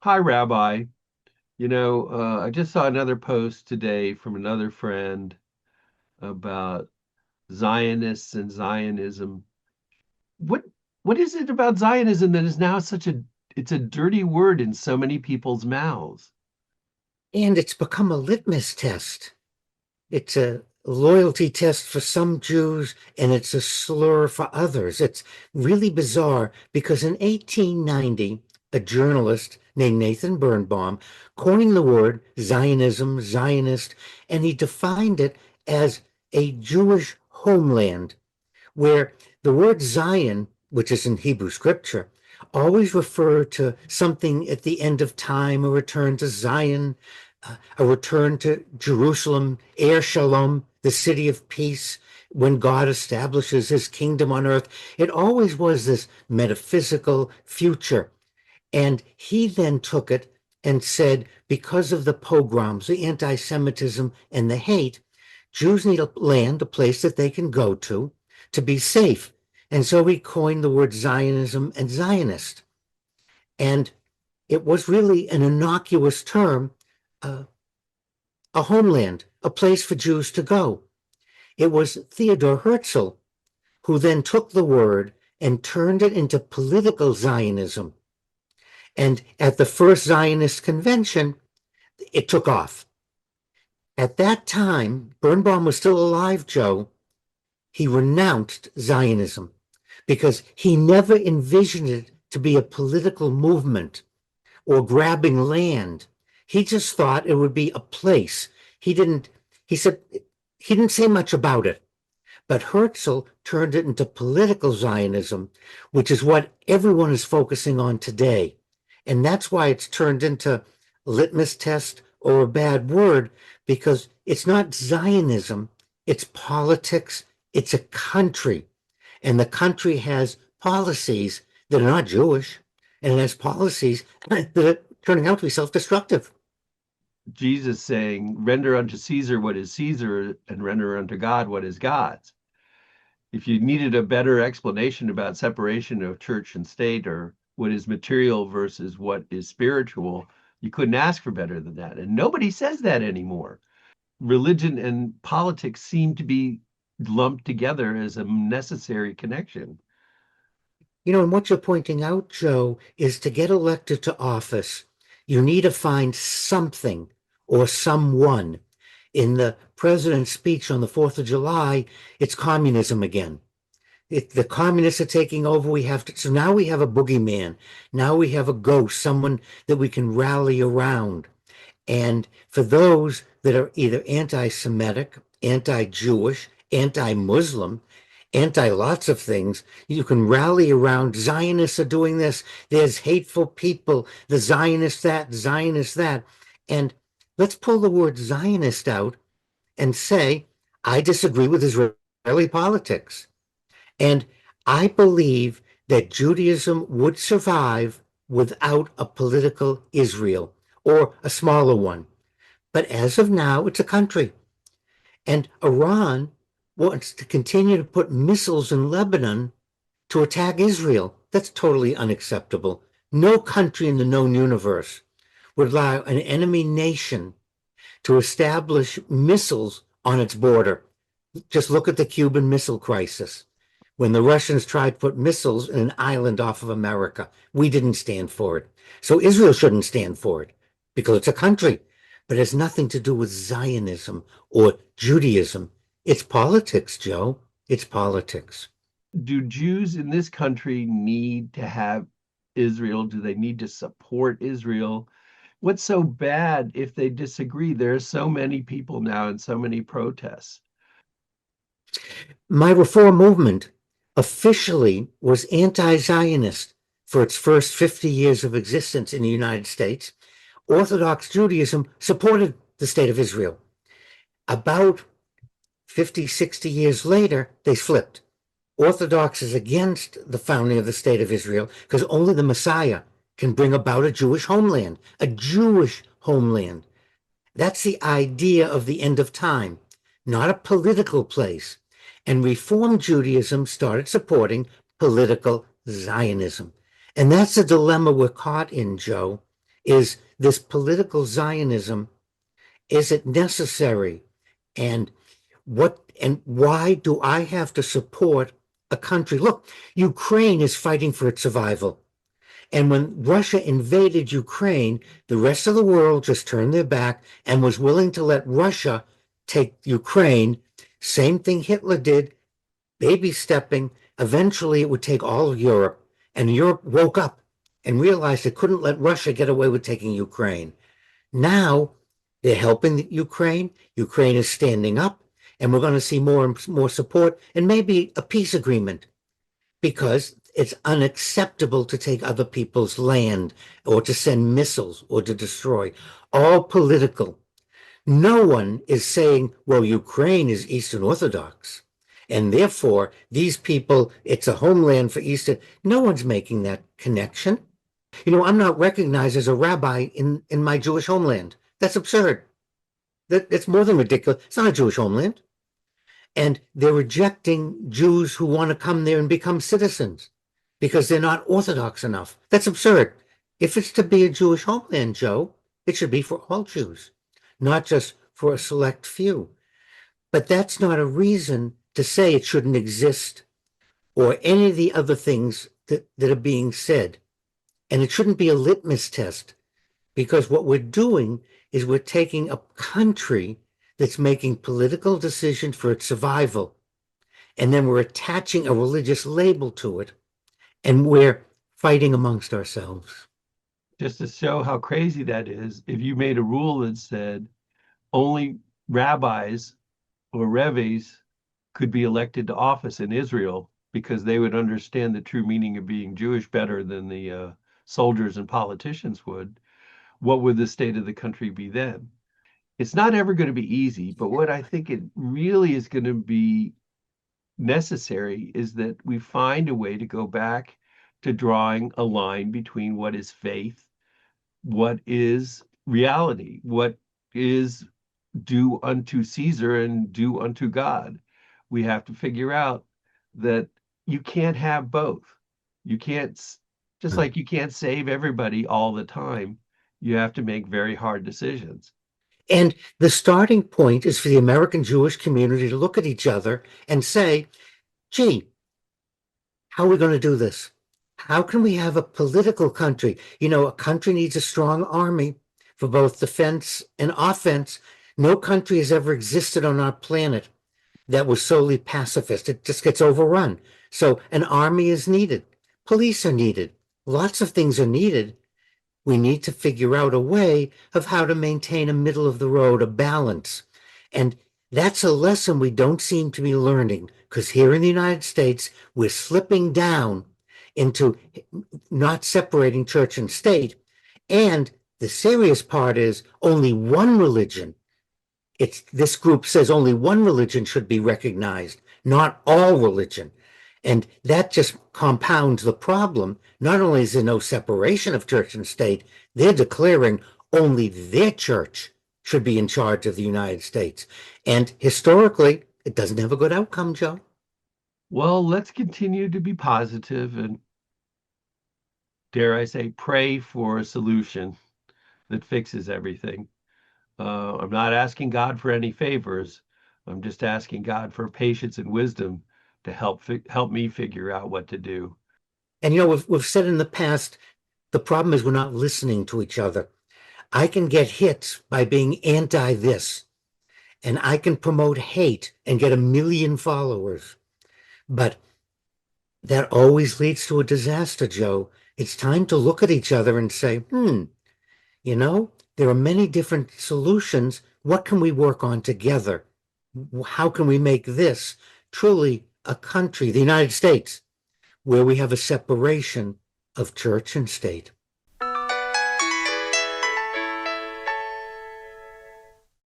Hi, Rabbi. I just saw another post today from another friend about Zionists and Zionism. What what is it about Zionism that is now it's a dirty word in so many people's mouths? And it's become a litmus test. It's a loyalty test for some Jews, and it's a slur for others. It's really bizarre because in 1890, a journalist named Nathan Birnbaum coined the word Zionism, Zionist, and he defined it as a Jewish homeland where the word Zion, which is in Hebrew scripture, always refer to something at the end of time, a return to Zion, a return to Jerusalem, Er Shalom, the city of peace, when God establishes his kingdom on earth. It always was this metaphysical future. And he then took it and said, because of the pogroms, the anti-Semitism, and the hate, Jews need a land, a place that they can go to be safe. And so he coined the word Zionism and Zionist. And it was really an innocuous term, uh, a homeland, a place for Jews to go. It was Theodor Herzl who then took the word and turned it into political Zionism. And at the first Zionist convention, it took off. At that time, Birnbaum was still alive, Joe. He renounced Zionism because he never envisioned it to be a political movement or grabbing land. He just thought it would be a place. He didn't, he said, he didn't say much about it. But Herzl turned it into political Zionism, which is what everyone is focusing on today. And that's why it's turned into a litmus test or a bad word, because it's not Zionism, it's politics, it's a country. And the country has policies that are not Jewish, and it has policies that are turning out to be self-destructive. Jesus saying, render unto Caesar what is Caesar and render unto God what is God's. If you needed a better explanation about separation of church and state or what is material versus what is spiritual, you couldn't ask for better than that. And nobody says that anymore. Religion and politics seem to be lumped together as a necessary connection. And what you're pointing out, Joe, is to get elected to office, you need to find something or someone. In the president's speech on the 4th of July, it's communism again. The communists are taking over. So now we have a boogeyman. Now we have a ghost, someone that we can rally around. And for those that are either anti-Semitic, anti-Jewish, anti-Muslim, anti lots of things, you can rally around. Zionists are doing this. There's hateful people, the Zionist that, Zionist that. And let's pull the word Zionist out and say, I disagree with Israeli politics. And I believe that Judaism would survive without a political Israel or a smaller one. But as of now, it's a country. And Iran wants to continue to put missiles in Lebanon to attack Israel. That's totally unacceptable. No country in the known universe would allow an enemy nation to establish missiles on its border. Just look at the Cuban Missile Crisis. When the Russians tried to put missiles in an island off of America, we didn't stand for it. So Israel shouldn't stand for it because it's a country, but it has nothing to do with Zionism or Judaism. It's politics, Joe. It's politics. Do Jews in this country need to have Israel? Do they need to support Israel? What's so bad if they disagree? There are so many people now and so many protests. My reform movement officially was anti-Zionist for its first 50 years of existence in the United States. Orthodox Judaism supported the state of Israel. About 50, 60 years later, they flipped. Orthodox is against the founding of the state of Israel because only the Messiah can bring about a Jewish homeland, a Jewish homeland. That's the idea of the end of time, not a political place. And Reform Judaism started supporting political Zionism. And that's the dilemma we're caught in, Joe. is this political Zionism, is it necessary? And why do I have to support a country? Look, Ukraine is fighting for its survival. And when Russia invaded Ukraine, the rest of the world just turned their back and was willing to let Russia take Ukraine. Same thing Hitler did, baby stepping. Eventually, it would take all of Europe. And Europe woke up and realized it couldn't let Russia get away with taking Ukraine. Now they're helping Ukraine. Ukraine is standing up, and we're going to see more and more support and maybe a peace agreement, because it's unacceptable to take other people's land or to send missiles or to destroy. All political. No one is saying, well, Ukraine is Eastern Orthodox, and therefore these people, it's a homeland for Eastern. No one's making that connection. I'm not recognized as a rabbi in my Jewish homeland. That's absurd. That's more than ridiculous. It's not a Jewish homeland. And they're rejecting Jews who want to come there and become citizens because they're not Orthodox enough. That's absurd. If it's to be a Jewish homeland, Joe, it should be for all Jews, not just for a select few. But that's not a reason to say it shouldn't exist or any of the other things that are being said. And it shouldn't be a litmus test, because what we're doing is we're taking a country that's making political decisions for its survival, and then we're attaching a religious label to it, and we're fighting amongst ourselves. Just to show how crazy that is, if you made a rule that said only rabbis or reves could be elected to office in Israel because they would understand the true meaning of being Jewish better than the soldiers and politicians would, what would the state of the country be then? It's not ever going to be easy, but what I think it really is going to be necessary is that we find a way to go back to drawing a line between what is faith, what is reality, what is do unto Caesar and do unto God. We have to figure out that you can't have both. You can't, just Right. like you can't save everybody all the time, you have to make very hard decisions. And the starting point is for the American Jewish community to look at each other and say, gee, how are we going to do this? How can we have a political country? A country needs a strong army for both defense and offense. No country has ever existed on our planet that was solely pacifist. It just gets overrun. So an army is needed. Police are needed. Lots of things are needed. We need to figure out a way of how to maintain a middle of the road, a balance. And that's a lesson we don't seem to be learning, because here in the United States, we're slipping down into not separating church and state. And the serious part is only one religion. This group says only one religion should be recognized, not all religion. And that just compounds the problem. Not only is there no separation of church and state, they're declaring only their church should be in charge of the United States. And historically, it doesn't have a good outcome, Joe. Well, let's continue to be positive and, dare I say, pray for a solution that fixes everything. I'm not asking God for any favors. I'm just asking God for patience and wisdom to help me figure out what to do. And we've said in the past, the problem is we're not listening to each other. I can get hits by being anti this, and I can promote hate and get 1 million followers. But that always leads to a disaster, Joe. It's time to look at each other and say, there are many different solutions. What can we work on together? How can we make this truly a country, the United States, where we have a separation of church and state?